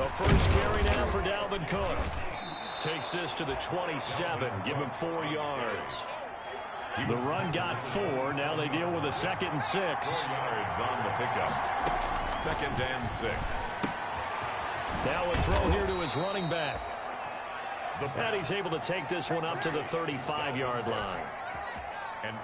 A first carry now for Dalvin Cook. Takes this to the 27. Give him 4 yards. The run got 4. Now they deal with a 2nd and 6. 4 yards on the pickup. 2nd and 6. Now a throw here to his running back. And he's able to take this one up to the 35-yard line.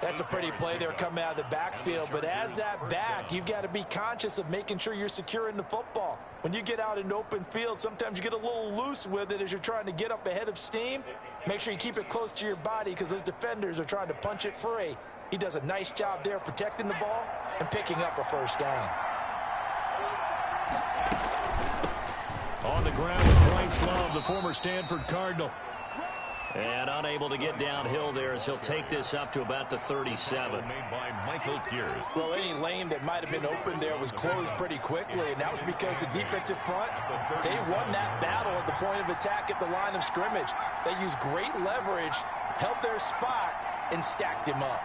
That's a pretty play there coming out of the backfield. But as that back, you've got to be conscious of making sure you're securing the football. When you get out in open field, sometimes you get a little loose with it as you're trying to get up ahead of steam. Make sure you keep it close to your body because those defenders are trying to punch it free. He does a nice job there protecting the ball and picking up a first down. On the ground with Bryce Love, the former Stanford Cardinal. And unable to get downhill there as he'll take this up to about the 37. Made by Michael Pierce. Well, any lane that might have been open there was closed pretty quickly, and that was because the defensive front, they won that battle at the point of attack at the line of scrimmage. They used great leverage, held their spot, and stacked him up.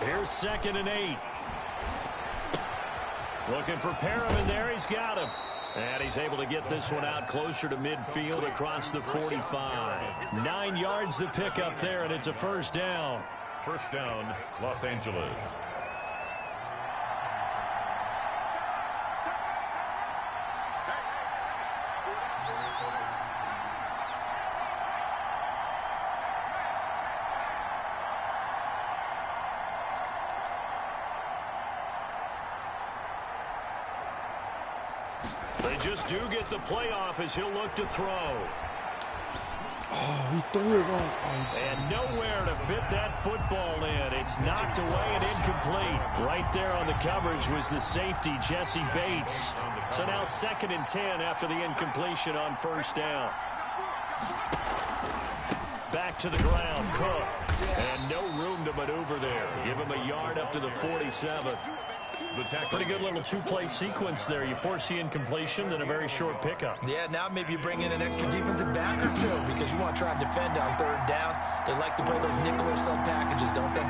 Here's 2nd and 8. Looking for Perriman there. He's got him. And he's able to get this one out closer to midfield across the 45. 9 yards to pick up there, and it's a first down. First down, Los Angeles. They just do get the playoff as he'll look to throw. Oh, he threw it wrong. And nowhere to fit that football in. It's knocked away and incomplete. Right there on the coverage was the safety, Jesse Bates. So now 2nd and 10 after the incompletion on first down. Back to the ground, Cook. And no room to maneuver there. Give him a yard up to the 47. Pretty good little two-play sequence there. You force the incompletion, then a very short pickup. Yeah, now maybe you bring in an extra defensive back or two because you want to try and defend on 3rd down. They like to play those nickel or sub packages, don't they?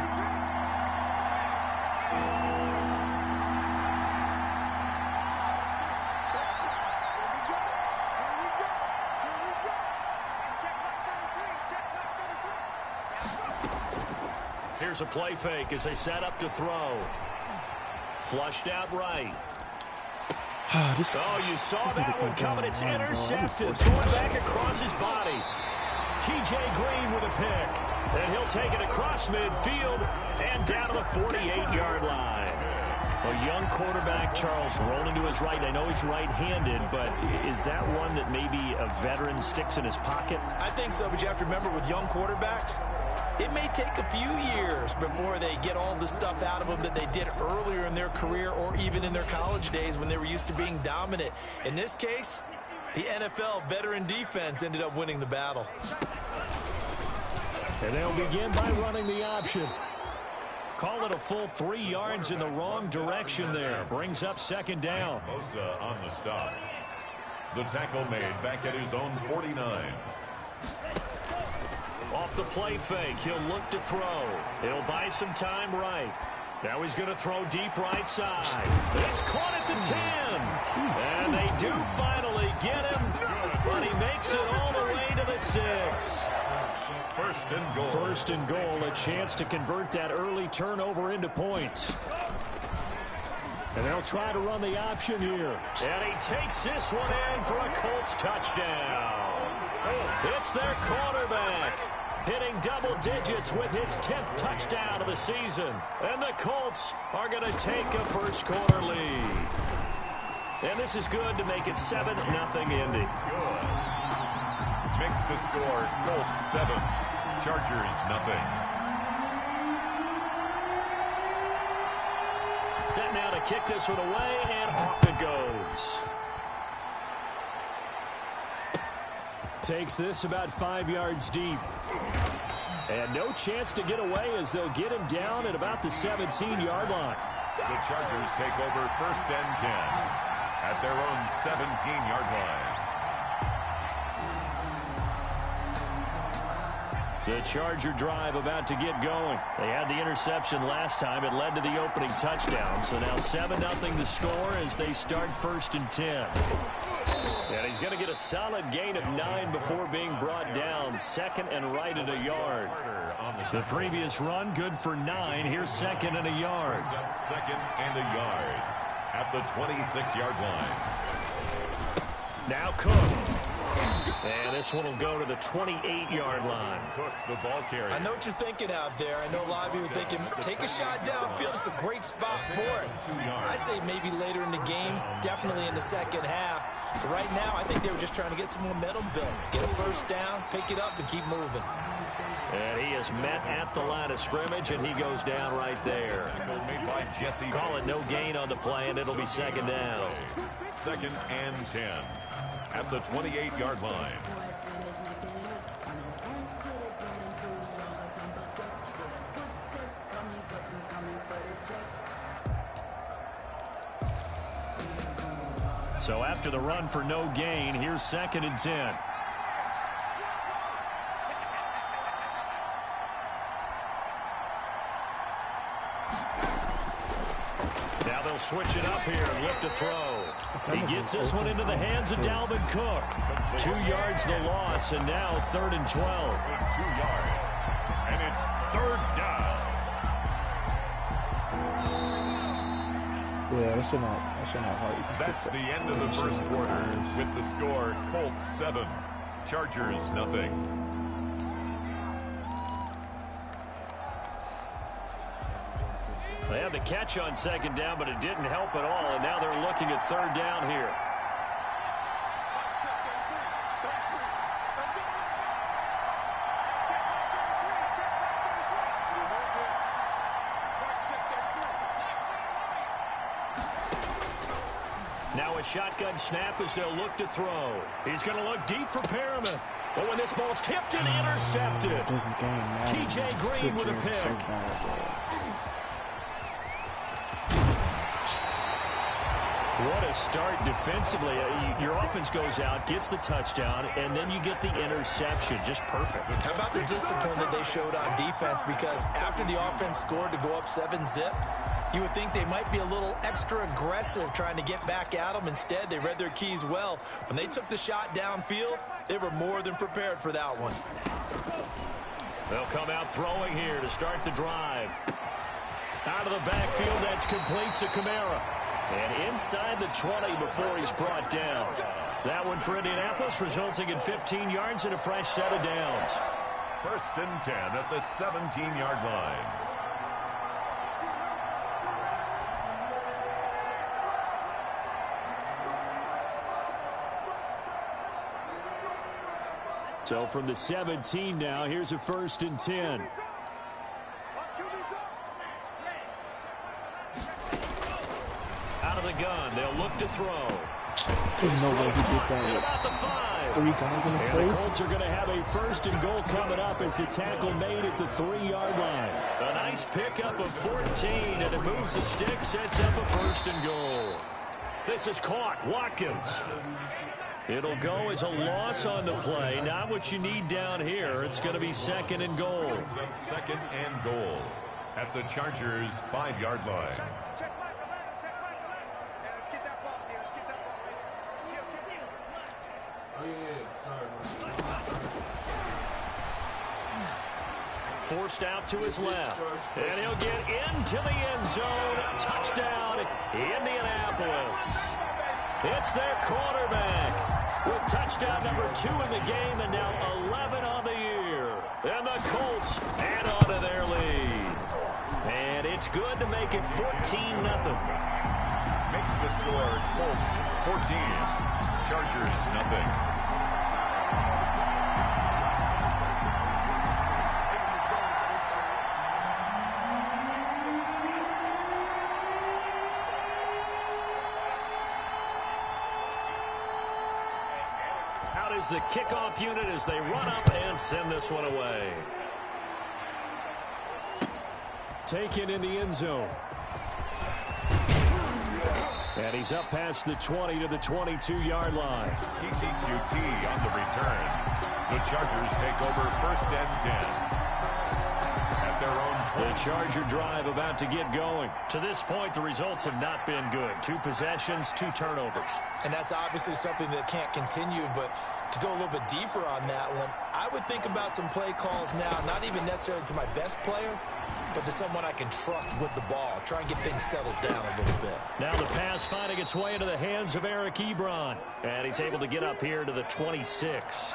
Here's a play fake as they set up to throw. Flushed out right. Oh, you saw that one coming. It's intercepted. Thrown back across his body. T.J. Green with a pick. And he'll take it across midfield and down to the 48-yard line. A young quarterback, Charles, rolling to his right. I know he's right-handed, but is that one that maybe a veteran sticks in his pocket? I think so, but you have to remember with young quarterbacks, it may take a few years before they get all the stuff out of them that they did earlier in their career or even in their college days when they were used to being dominant. In this case, the NFL veteran defense ended up winning the battle. And they'll begin by running the option. Call it a full 3 yards in the wrong direction there. Brings up 2nd down. Bosa on the stop. The tackle made back at his own 49. Off the play fake, he'll look to throw. He'll buy some time right. Now he's going to throw deep right side. It's caught at the 10. And they do finally get him, but he makes it all the way to the 6. First and goal. First and goal, a chance to convert that early turnover into points. And they'll try to run the option here. And he takes this one in for a Colts touchdown. It's their quarterback, hitting double digits with his 10th touchdown of the season. And the Colts are going to take a first quarter lead. And this is good to make it 7-0 Indy. Good. Makes the score Colts 7, Chargers 0. Set now to kick this one away, and off it goes. Takes this about 5 yards deep. And no chance to get away as they'll get him down at about the 17-yard line. The Chargers take over 1st and 10 at their own 17-yard line. The Charger drive about to get going. They had the interception last time. It led to the opening touchdown. So now 7-0 the score as they start 1st and 10. And he's going to get a solid gain of 9 before being brought down. 2nd and right at a yard. The previous run good for 9. Here's 2nd and a yard. 2nd and a yard at the 26-yard line. Now Cook. And this one will go to the 28-yard line. Cook, the ball carrier. I know what you're thinking out there. I know a lot of you are thinking, take a shot downfield. It's a great spot for it. I'd say maybe later in the game, definitely in the second half. But right now, I think they were just trying to get some momentum built. Get a first down, pick it up, and keep moving. And he is met at the line of scrimmage, and he goes down right there. Made by Jesse. Call it no gain on the play, and it'll be 2nd down. 2nd and 10 at the 28-yard line. So after the run for no gain, here's 2nd and 10. Now they'll switch it up here and look to throw. He gets this one into the hands of Dalvin Cook. 2 yards the loss, and now 3rd and 12. 2 yards, and it's 3rd down. Yeah, that's not hard. That's the end of the first quarter with the score Colts 7, Chargers nothing. They had the catch on 2nd down, but it didn't help at all, and now they're looking at 3rd down here. Now a shotgun snap as they'll look to throw. He's going to look deep for Perriman. But when this ball's tipped and intercepted. T.J. Green with a pick. What a start defensively. Your offense goes out, gets the touchdown, and then you get the interception. Just perfect. How about the discipline that they showed on defense? Because after the offense scored to go up 7-zip, you would think they might be a little extra aggressive trying to get back at them. Instead, they read their keys well. When they took the shot downfield, they were more than prepared for that one. They'll come out throwing here to start the drive. Out of the backfield, that's complete to Kamara. And inside the 20 before he's brought down. That one for Indianapolis, resulting in 15 yards and a fresh set of downs. 1st and 10 at the 17-yard line. So from the 17 now, here's a 1st and 10. Out of the gun, they'll look to throw. There's no way he did that. About the 5. 3 guys in his And the face. Colts are going to have a 1st and goal coming up as the tackle made at the 3-yard line. A nice pickup of 14, and it moves the stick, sets up a 1st and goal. This is caught. Watkins. It'll go as a loss on the play. Not what you need down here. It's going to be 2nd and goal. 2nd and goal at the Chargers' 5-yard line. Forced out to his left. And he'll get into the end zone. Touchdown, Indianapolis. It's their quarterback with touchdown number 2 in the game and now 11 on the year. And the Colts add on to their lead. And it's good to make it 14-0. Makes the score Colts 14, Chargers nothing. Is the kickoff unit as they run up and send this one away. Taken in the end zone. And he's up past the 20 to the 22-yard line. TTQT on the return. The Chargers take over 1st and 10. At their own 20. The Charger drive about to get going. To this point, the results have not been good. 2 possessions, 2 turnovers. And that's obviously something that can't continue, but to go a little bit deeper on that one, I would think about some play calls now, not even necessarily to my best player, but to someone I can trust with the ball. Try and get things settled down a little bit. Now the pass finding its way into the hands of Eric Ebron. And he's able to get up here to the 26.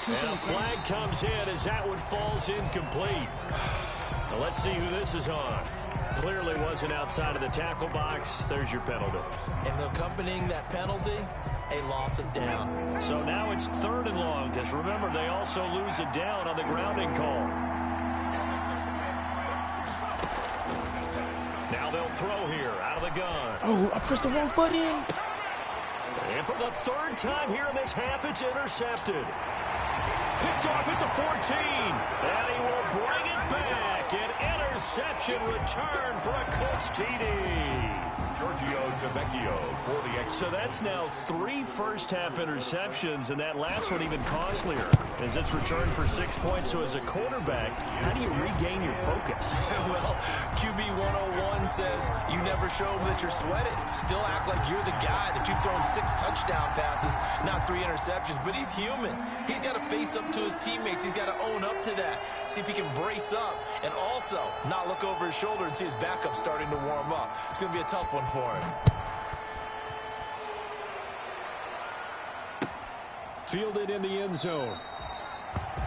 And a flag comes in as that one falls incomplete. Now let's see who this is on. Clearly wasn't outside of the tackle box. There's your penalty. And accompanying that penalty, a loss of down. So now it's 3rd and long, because remember, they also lose a down on the grounding call. Now they'll throw here out of the gun. Oh, I pressed the wrong button. And for the 3rd time here in this half, it's intercepted. Picked off at the 14. And he will bring it back. An interception return for a Colts TD. Giorgio Tavecchio for the extra. So that's now 3 first-half interceptions, and that last one even costlier as it's returned for 6 points. So as a quarterback, how do you regain your focus? Well, QB 101 says you never show them that you're sweating. Still act like you're the guy, that you've thrown 6 touchdown passes, not 3 interceptions. But he's human. He's got to face up to his teammates. He's got to own up to that. See if he can brace up and also not look over his shoulder and see his backup starting to warm up. It's going to be a tough one for him. Fielded in the end zone.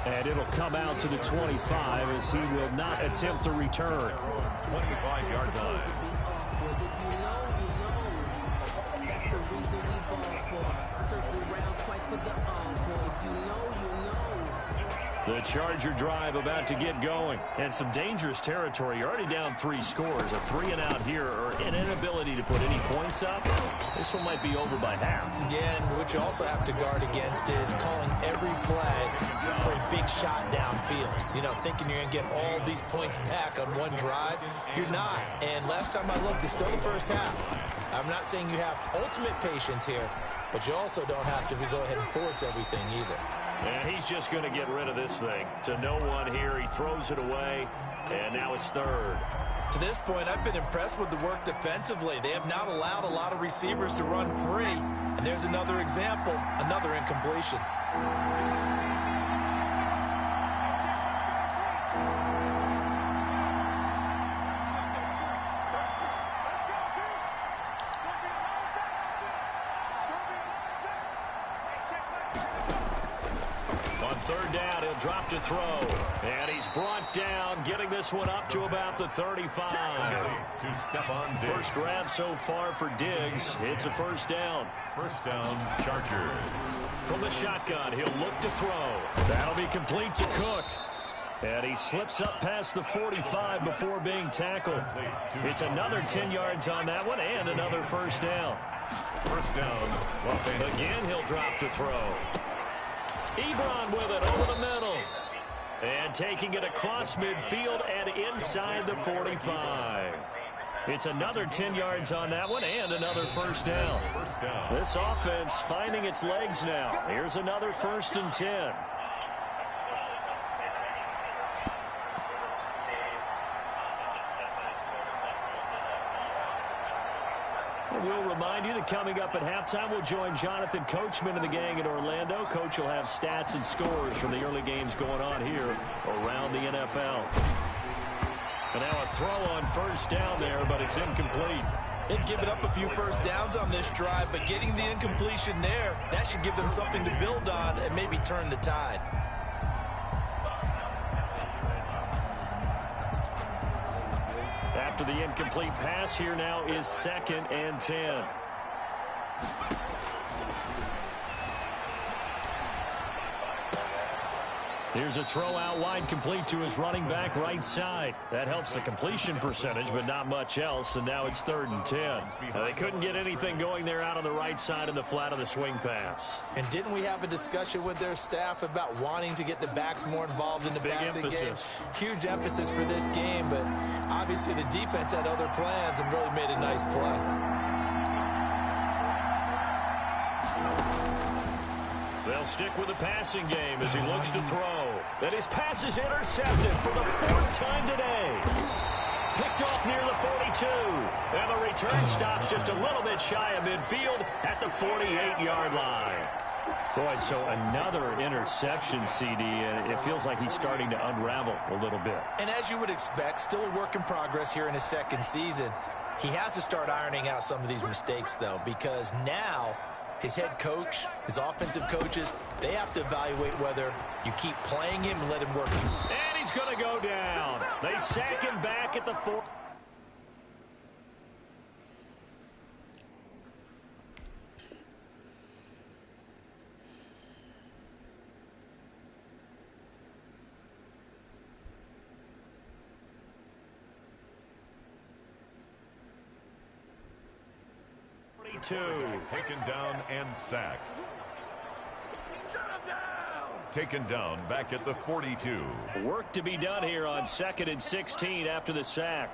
And it'll come out to the 25 as he will not attempt to return. 25-yard line. The Charger drive about to get going. And some dangerous territory. You're already down 3 scores. A 3 and out here, or an inability to put any points up. This one might be over by half. Yeah, and what you also have to guard against is calling every play for a big shot downfield. You know, thinking you're going to get all these points back on one drive. You're not. And last time I looked, it's still the first half. I'm not saying you have ultimate patience here, but you also don't have to go ahead and force everything either. And he's just going to get rid of this thing. To no one here. He throws it away. And now it's 3rd. To this point, I've been impressed with the work defensively. They have not allowed a lot of receivers to run free. And there's another example, another incompletion. On 3rd down, he'll drop to throw. And he's brought down, getting this one up to about the 35. To Stephon Diggs. First grab so far for Diggs. It's a 1st down. 1st down, Chargers. From the shotgun, he'll look to throw. That'll be complete to Cook. And he slips up past the 45 before being tackled. It's another 10 yards on that one and another 1st down. 1st down, Los Angeles. Again, he'll drop to throw. Ebron with it over the middle. And taking it across midfield and inside the 45. It's another 10 yards on that one and another 1st down. 1st down. This offense finding its legs now. Here's another 1st and 10. We'll remind you that coming up at halftime, we'll join Jonathan Coachman and the gang in Orlando. Coach will have stats and scores from the early games going on here around the NFL. And now a throw on 1st down there, but it's incomplete. They've given up a few 1st downs on this drive, but getting the incompletion there, that should give them something to build on and maybe turn the tide. After the incomplete pass, here now is 2nd and 10. Here's a throw out wide, complete to his running back right side. That helps the completion percentage, but not much else, and now it's 3rd and 10. Now, they couldn't get anything going there out on the right side in the flat of the swing pass. And didn't we have a discussion with their staff about wanting to get the backs more involved in the passing game? Huge emphasis for this game, but obviously the defense had other plans and really made a nice play. They'll stick with the passing game as he looks to throw. And his pass is intercepted for the 4th time today. Picked off near the 42. And the return stops just a little bit shy of midfield at the 48-yard line. Boy, so another interception, CD, and it feels like he's starting to unravel a little bit. And as you would expect, still a work in progress here in his 2nd season. He has to start ironing out some of these mistakes, though, because now his head coach, his offensive coaches, they have to evaluate whether you keep playing him and let him work. And he's going to go down. They sack him back at the 4. Taken down and sacked. Taken down back at the 42. Work to be done here on 2nd and 16 after the sack.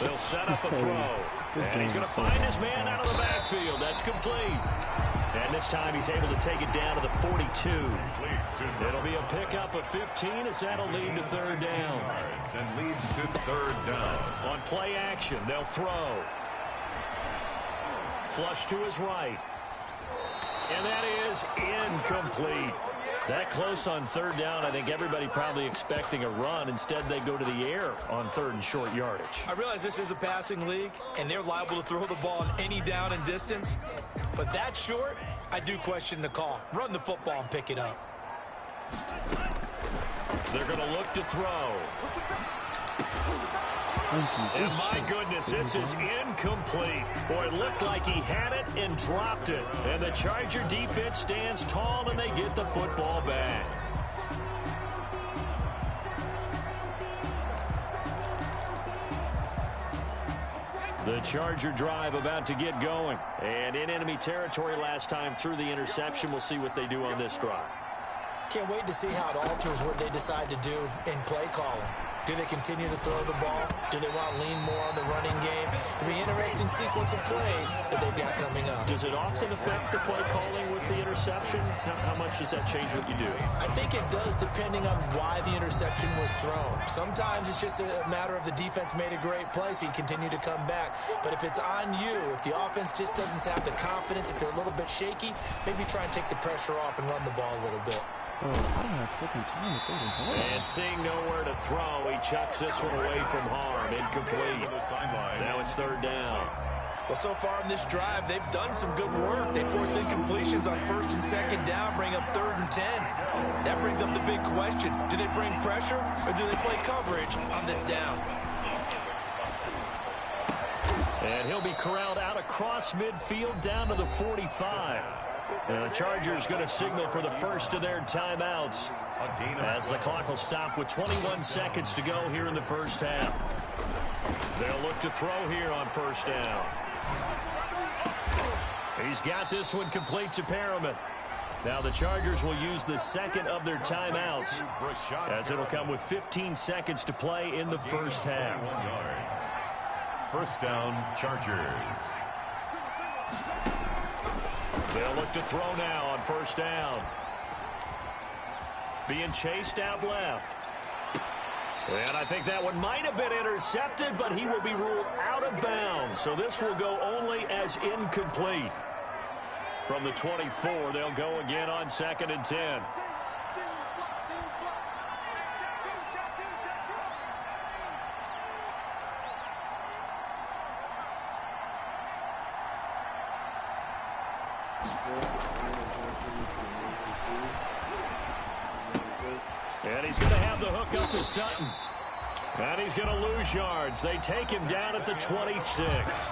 They'll set up a throw. And he's going to find his man out of the backfield. That's complete. And this time he's able to take it down to the 42. It'll be a pickup of 15 as that'll lead to 3rd down. And leads to 3rd down. On play action, they'll throw. Flush to his right. And that is incomplete. That close on 3rd down, I think everybody probably expecting a run. Instead, they go to the air on 3rd and short yardage. I realize this is a passing league, and they're liable to throw the ball on any down and distance. But that short, I do question the call. Run the football and pick it up. They're going to look to throw. And my goodness, this is incomplete. Boy, it looked like he had it and dropped it. And the Charger defense stands tall, and they get the football back. The Charger drive about to get going. And in enemy territory last time through the interception. We'll see what they do on this drive. Can't wait to see how it alters what they decide to do in play calling. Do they continue to throw the ball? Do they want to lean more on the running game? It'll be an interesting sequence of plays that they've got coming up. Does it often affect the play calling with the interception? How much does that change what you do? I think it does depending on why the interception was thrown. Sometimes it's just a matter of the defense made a great play, so you continue to come back. But if it's on you, if the offense just doesn't have the confidence, if they're a little bit shaky, maybe try and take the pressure off and run the ball a little bit. Oh, I don't have freaking time to throw the ball. And seeing nowhere to throw, he chucks this one away from harm. Incomplete. Now it's 3rd down. Well, so far in this drive, they've done some good work. They force incompletions on 1st and 2nd down, bring up 3rd and 10. That brings up the big question. Do they bring pressure or do they play coverage on this down? And he'll be corralled out across midfield down to the 45. And the Chargers going to signal for the first of their timeouts as the clock will stop with 21 seconds to go here in the first half. They'll look to throw here on 1st down. He's got this one complete to Perriman. Now the Chargers will use the 2nd of their timeouts as it'll come with 15 seconds to play in the first half. 1st down, Chargers. They'll look to throw now on 1st down. Being chased out left. And I think that one might have been intercepted, but he will be ruled out of bounds. So this will go only as incomplete. From the 24, they'll go again on 2nd and 10. And he's going to have the hook up to Sutton. And he's going to lose yards. They take him down at the 26.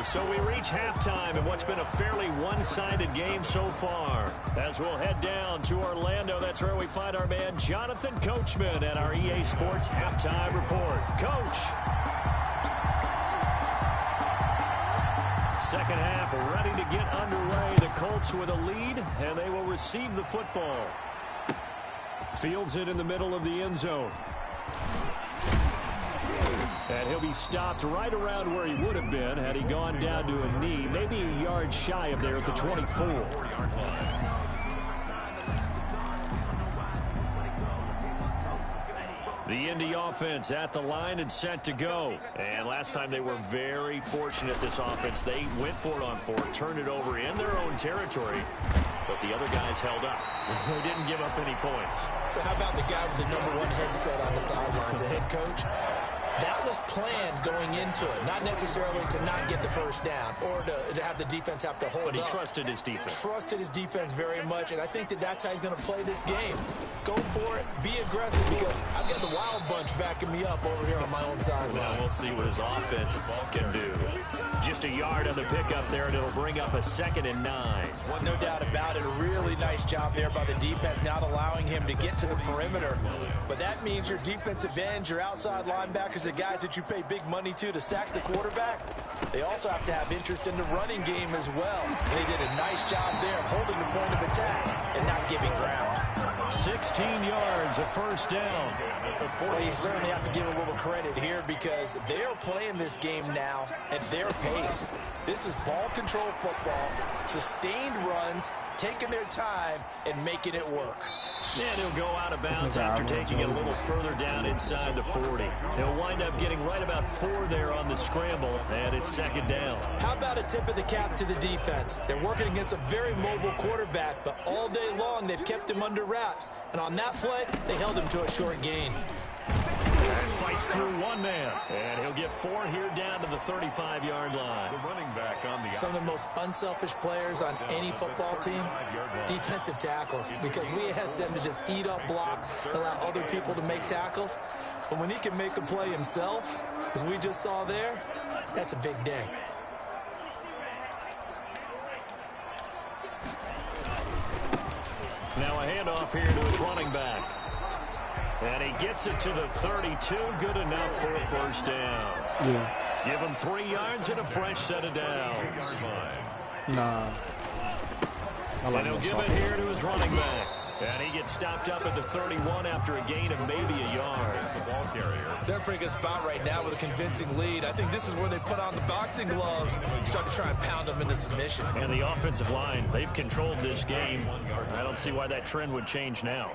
So we reach halftime in what's been a fairly one-sided game so far. As we'll head down to Orlando, that's where we find our man Jonathan Coachman at our EA Sports Halftime Report. Coach. Second half ready to get underway. The Colts with a lead, and they will receive the football. Fields it in the middle of the end zone. And he'll be stopped right around where he would have been had he gone down to a knee, maybe a yard shy of there at the 24. The Indy offense at the line and set to go. And last time they were very fortunate, this offense. They went for it on fourth, turned it over in their own territory, but the other guys held up. They didn't give up any points. So how about the guy with the #1 headset on the sidelines, the head coach? That was planned going into it, not necessarily to not get the first down or to have the defense have to hold up. But he trusted his defense. Trusted his defense very much, and I think that's how he's going to play this game. Go for it, be aggressive, because I've got the Wild Bunch backing me up over here on my own sideline. Well, we'll see what his offense can do. Just a yard on the pickup there, and it'll bring up a 2nd and 9. Well, no doubt about it. A really nice job there by the defense, not allowing him to get to the perimeter. But that means your defensive ends, your outside linebackers, the guys that you pay big money to sack the quarterback, they also have to have interest in the running game as well. They did a nice job there of holding the point of attack and not giving ground. 16 yards, a first down. Well, you certainly have to give a little credit here because they're playing this game now at their pace. This is ball control football, sustained runs, taking their time, and making it work. And he'll go out of bounds after taking it a little further down inside the 40. He'll wind up getting right about 4 there on the scramble, and it's 2nd down. How about a tip of the cap to the defense? They're working against a very mobile quarterback, but all day long they've kept him under wraps. And on that play, they held him to a short gain. Fights through one man, and he'll get 4 here down to the 35-yard line. The running back on the Some of the most unselfish players on any football team, defensive tackles, because we ask them to just eat up blocks, allow other people to make tackles. But when he can make a play himself, as we just saw there, that's a big day. Now a handoff here to his running back. And he gets it to the 32. Good enough for a first down. Yeah. Give him 3 yards and a fresh set of downs. Nah. And he'll give it here to his running back. And he gets stopped up at the 31 after a gain of maybe a yard. The ball carrier. They're in a pretty good spot right now with a convincing lead. I think this is where they put on the boxing gloves and start to try and pound them into submission. And the offensive line, they've controlled this game. I don't see why that trend would change now.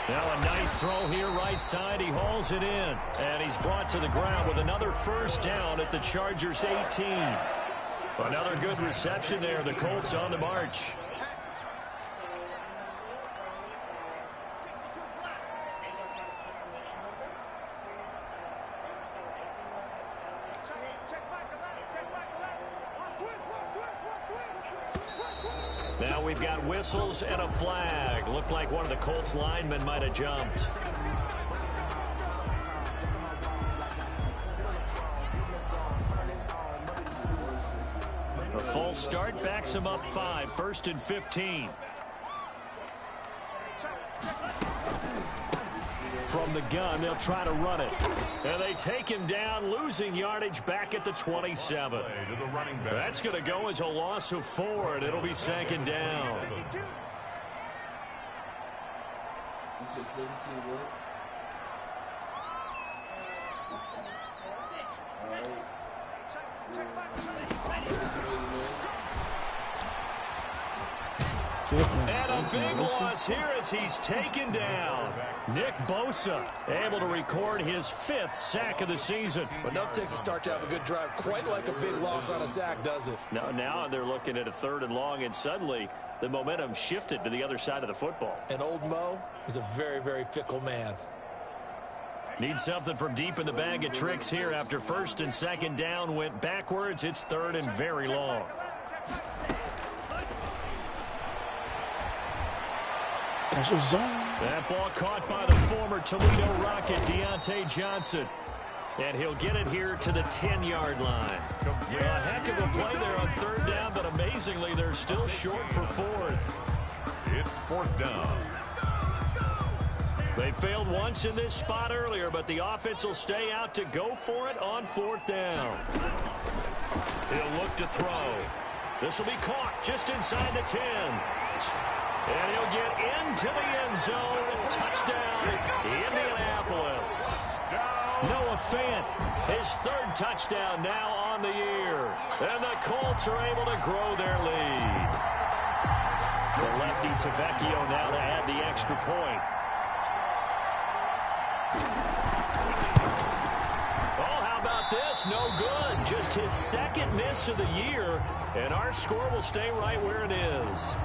Now a nice throw here right side. He hauls it in. And he's brought to the ground with another first down at the Chargers 18. Another good reception there. The Colts on the march. Now we've got whistles and a flag. Looked like one of the Colts linemen might have jumped. A false start backs him up 5. 1st and 15. From the gun, they'll try to run it. And they take him down, losing yardage back at the 27. That's going to go as a loss of 4, and it'll be 2nd down. And a big loss here as he's taken down. Nick Bosa able to record his 5th sack of the season. But enough takes a start to have a good drive. Quite like a big loss on a sack, does it? Now they're looking at a 3rd and long, and suddenly the momentum shifted to the other side of the football. And old Mo is a very, very fickle man. Need something from deep in the bag of tricks here after 1st and 2nd down went backwards. It's 3rd and very long. That's a zone. That ball caught by the former Toledo Rocket, Deontay Johnson. And he'll get it here to the 10-yard line. A heck of a play there on third down, but amazingly, they're still short for fourth. It's fourth down. They failed once in this spot earlier, but the offense will stay out to go for it on fourth down. He'll look to throw. This will be caught just inside the 10. And he'll get into the end zone. Touchdown, Indianapolis. Noah Fant, his third touchdown now on the year. And the Colts are able to grow their lead. The lefty Tavecchio now to add the extra point. Oh, how about this? No good. Just his second miss of the year. And our score will stay right where it is.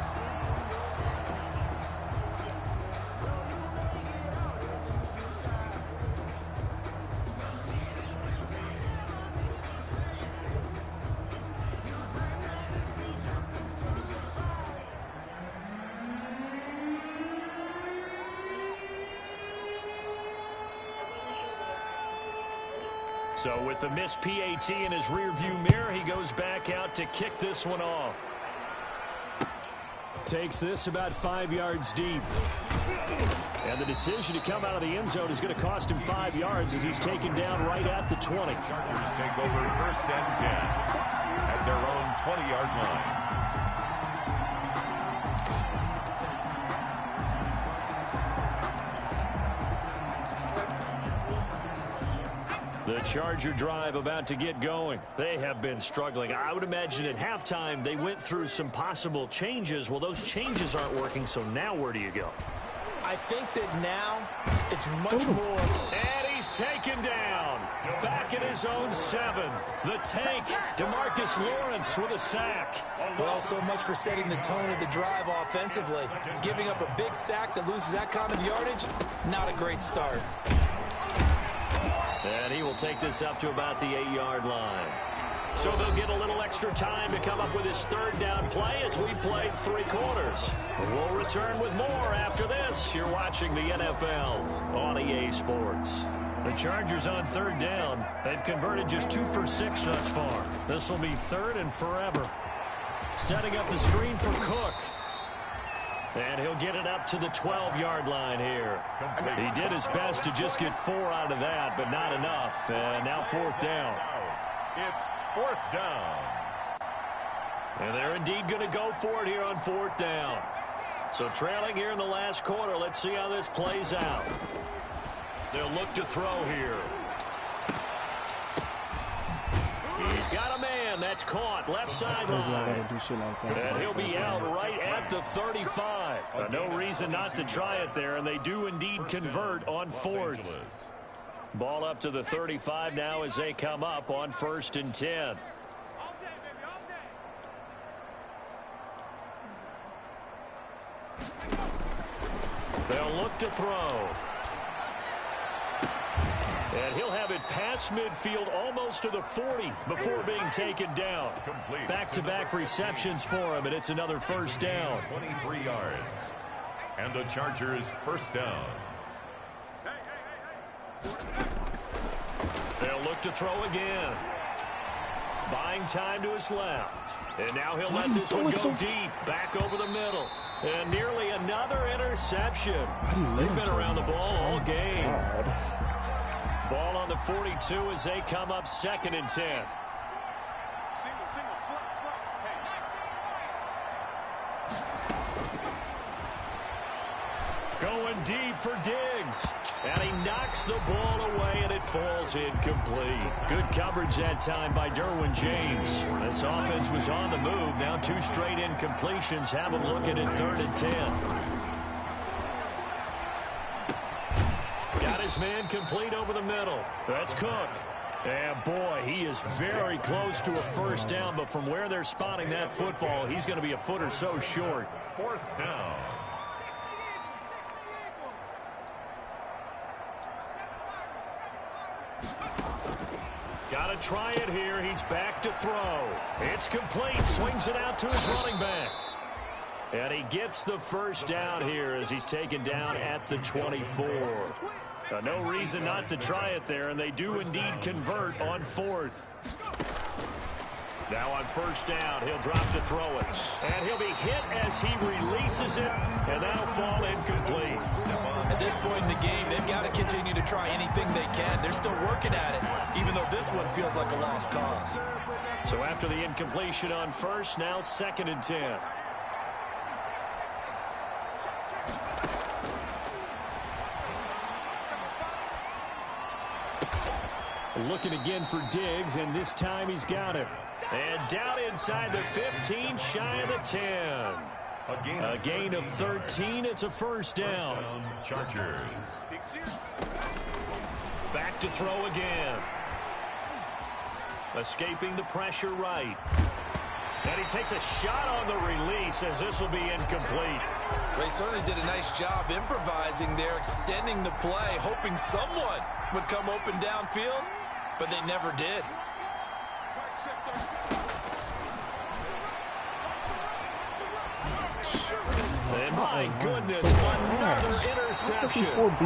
So with the missed PAT in his rearview mirror, he goes back out to kick this one off. Takes this about 5 yards deep. And the decision to come out of the end zone is going to cost him 5 yards as he's taken down right at the 20. Chargers take over first and 10 at their own 20-yard line. The Charger drive about to get going. They have been struggling. I would imagine at halftime they went through some possible changes. Well, those changes aren't working, so now where do you go? I think that now it's much more. And he's taken down. Back at his own 7. The tank, DeMarcus Lawrence with a sack. Well, so much for setting the tone of the drive offensively. Giving up a big sack that loses that kind of yardage, not a great start. And he will take this up to about the 8-yard line. So they'll get a little extra time to come up with his third down play as we played 3 quarters. We'll return with more after this. You're watching the NFL on EA Sports. The Chargers on third down. They've converted just 2 for 6 thus far. This will be 3rd and forever. Setting up the screen for Cook. And he'll get it up to the 12-yard line here. He did his best to just get 4 out of that, but not enough. And now 4th down. It's 4th down. And they're indeed going to go for it here on 4th down. So trailing here in the last quarter. Let's see how this plays out. They'll look to throw here. He's got a man. That's caught. Left sideline. And he'll be out right at the 35. No reason not to try it there, and they do indeed convert on 4th. Ball up to the 35 now as they come up on 1st and 10. They'll look to throw. And he'll have it past midfield almost to the 40 before being taken down. Back-to-back receptions for him, and it's another 1st down. 23 yards. And the Chargers 1st down. They'll look to throw again. Buying time to his left. And now he'll let this one go deep. Back over the middle. And nearly another interception. They've been around the ball all game. Ball on the 42 as they come up 2nd and 10. Going deep for Diggs. And he knocks the ball away, and it falls incomplete. Good coverage that time by Derwin James. This offense was on the move. Now 2 straight incompletions have them looking at 3rd and 10. Got his man complete over the middle. That's Cook. And boy, he is very close to a 1st down, but from where they're spotting that football, he's going to be a foot or so short. 4th down. Got to try it here. He's back to throw. It's complete. Swings it out to his running back. And he gets the first down here as he's taken down at the 24. No reason not to try it there, and they do indeed convert on fourth. Now on first down, he'll drop to throw it. And he'll be hit as he releases it, and that'll fall incomplete. At this point in the game, they've got to continue to try anything they can. They're still working at it, even though this one feels like a lost cause. So after the incompletion on first, now 2nd and 10. Looking again for Diggs, and this time he's got it. And down inside the 15, shy of the 10. A gain of 13. It's a first down. Chargers. Back to throw again. Escaping the pressure right. And he takes a shot on the release as this will be incomplete. They certainly did a nice job improvising there, extending the play, hoping someone would come open downfield, but they never did. And my goodness, another interception. Tucked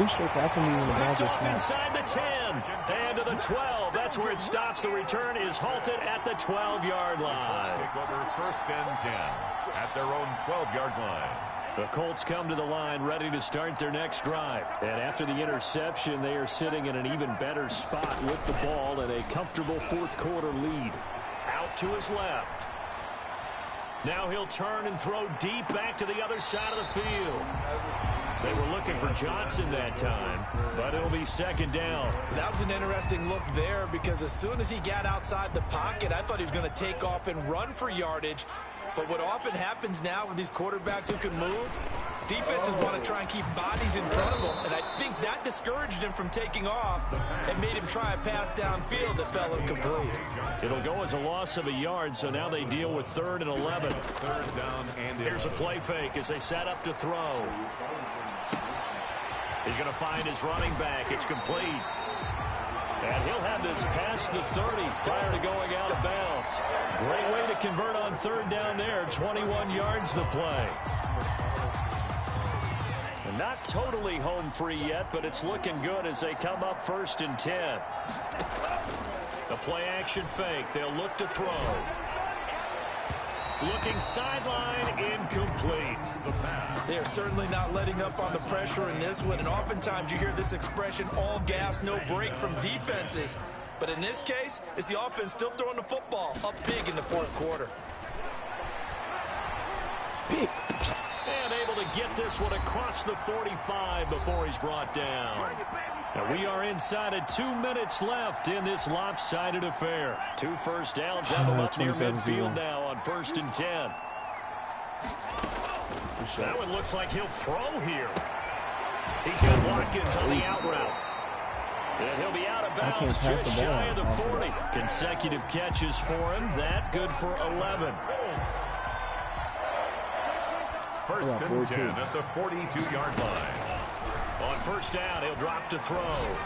inside the 10 and to the 12. That's where it stops. The return is halted at the 12-yard line. Take over 1st and 10 at their own 12-yard line. The Colts come to the line ready to start their next drive. And after the interception, they are sitting in an even better spot with the ball and a comfortable fourth-quarter lead. Out to his left. Now he'll turn and throw deep back to the other side of the field. They were looking for Johnson that time, but it'll be 2nd down. That was an interesting look there because as soon as he got outside the pocket, I thought he was going to take off and run for yardage. But what often happens now with these quarterbacks who can move, defenses want to try and keep bodies in front of them, and I think that discouraged him from taking off and made him try a pass downfield that fell incomplete. It'll go as a loss of a yard, so now they deal with 3rd and 11. 3rd down and here's a play fake as they set up to throw. He's going to find his running back. It's complete. And he'll have this past the 30 prior to going out of bounds. Great way to convert on 3rd down there. 21 yards the play. And not totally home free yet, but it's looking good as they come up 1st and 10. The play action fake. They'll look to throw. Looking sideline, incomplete. They are certainly not letting up on the pressure in this one, and oftentimes you hear this expression, all gas, no break from defenses. But in this case, it's the offense still throwing the football up big in the 4th quarter. And able to get this one across the 45 before he's brought down. Now we are inside of 2 minutes left in this lopsided affair. 2 first downs have them up near midfield now on 1st and 10. That one looks like he'll throw here. He's got Watkins on the out route. And he'll be out of bounds just shy of the 40. Consecutive catches for him. That good for 11. 1st and 10 at the 42-yard line. On 1st down, he'll drop to throw.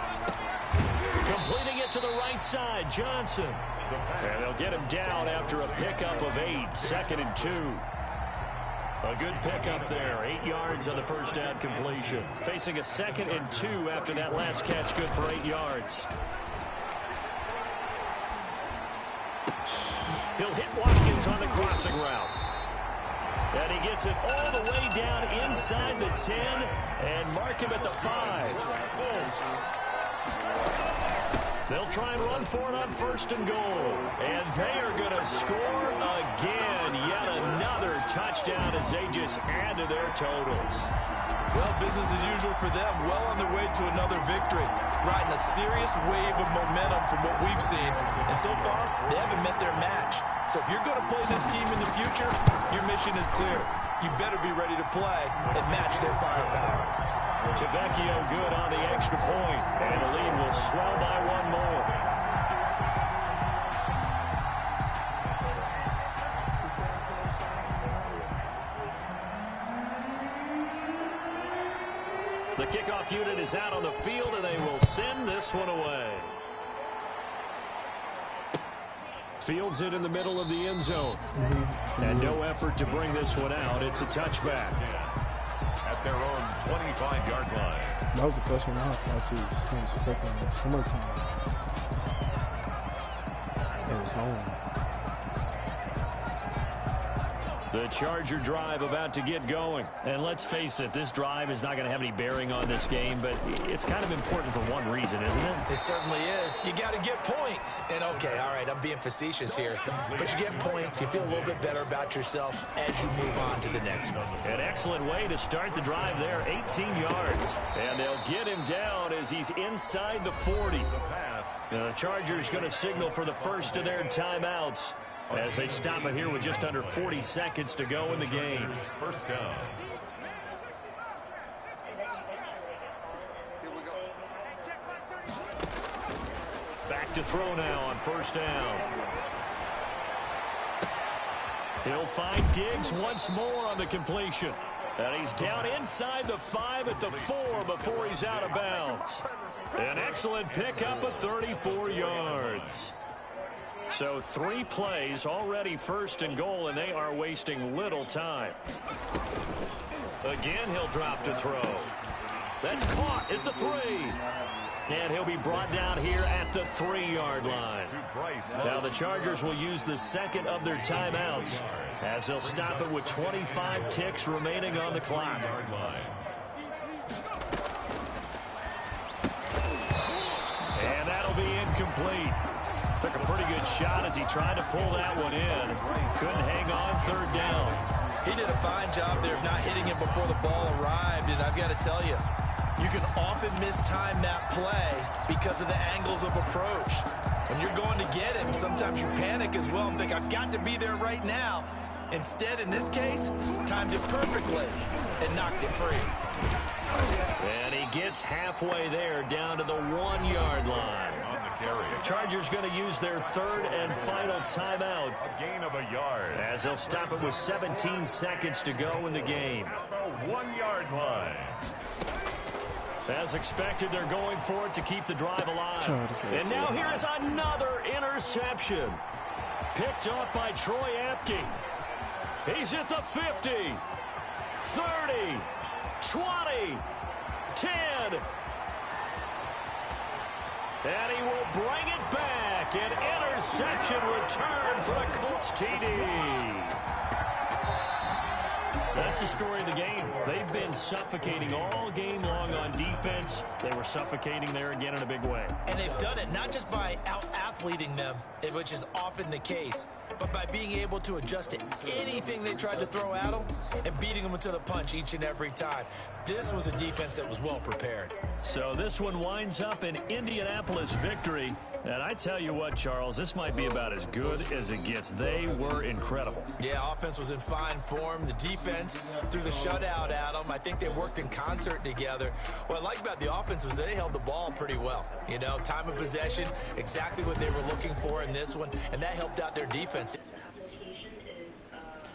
Completing it to the right side, Johnson. And they'll get him down after a pickup of 8. 2nd and 2. A good pickup there. 8 yards on the 1st down completion. Facing a 2nd and 2 after that last catch, good for 8 yards. He'll hit Watkins on the crossing route. And he gets it all the way down inside the 10 and mark him at the 5. They'll try and run for it on 1st and goal. And they are going to score again. Yet another touchdown as they just add to their totals. Well, business as usual for them. Well on their way to another victory. Riding a serious wave of momentum from what we've seen. And so far, they haven't met their match. So if you're going to play this team in the future, your mission is clear. You better be ready to play and match their firepower. Tavecchio good on the extra point, and the lead will swell by 1 more. The kickoff unit is out on the field, and they will send this one away. Fields it in the middle of the end zone. And no effort to bring this one out. It's a touchback. At their own 25-yard line. That was the first one I applied to since freaking summertime. It was home. The Charger drive about to get going. And let's face it, this drive is not going to have any bearing on this game, but it's kind of important for one reason, isn't it? It certainly is. You got to get points. And, okay, all right, I'm being facetious here. But you get points, you feel a little bit better about yourself as you move on to the next one. An excellent way to start the drive there, 18 yards. And they'll get him down as he's inside the 40. Now, the Chargers going to signal for the first of their timeouts as they stop it here with just under 40 seconds to go in the game. First down. Back to throw now on first down. He'll find Diggs once more on the completion. And he's down inside the 5 at the 4 before he's out of bounds. An excellent pickup of 34 yards. So 3 plays already first and goal, and they are wasting little time. Again, he'll drop to throw. That's caught at the 3. And he'll be brought down here at the 3-yard line. Now the Chargers will use the second of their timeouts as they'll stop it with 25 ticks remaining on the clock. And that'll be incomplete. Took a pretty good shot as he tried to pull that one in. Couldn't hang on third down. He did a fine job there of not hitting it before the ball arrived, and I've got to tell you, you can often mistime that play because of the angles of approach. When you're going to get him, sometimes you panic as well and think, I've got to be there right now. Instead, in this case, timed it perfectly and knocked it free. And he gets halfway there down to the 1-yard line. Chargers going to use their third and final timeout. A gain of a yard. As they'll stop it with 17 seconds to go in the game. The 1-yard line. As expected, they're going for it to keep the drive alive. And now here is another interception. Picked off by Troy Apke. He's at the 50, 30, 20, 10. And he will bring it back. An interception return for the Colts TD. That's the story of the game. They've been suffocating all game long on defense. They were suffocating there again in a big way. And they've done it not just by out-athleting them, which is often the case, but by being able to adjust to anything they tried to throw at them and beating them to the punch each and every time. This was a defense that was well prepared. So this one winds up an Indianapolis victory. And I tell you what, Charles, this might be about as good as it gets. They were incredible. Yeah, offense was in fine form. The defense threw the shutout at them. I think they worked in concert together. What I like about the offense was they held the ball pretty well. You know, time of possession, exactly what they were looking for in this one, and that helped out their defense.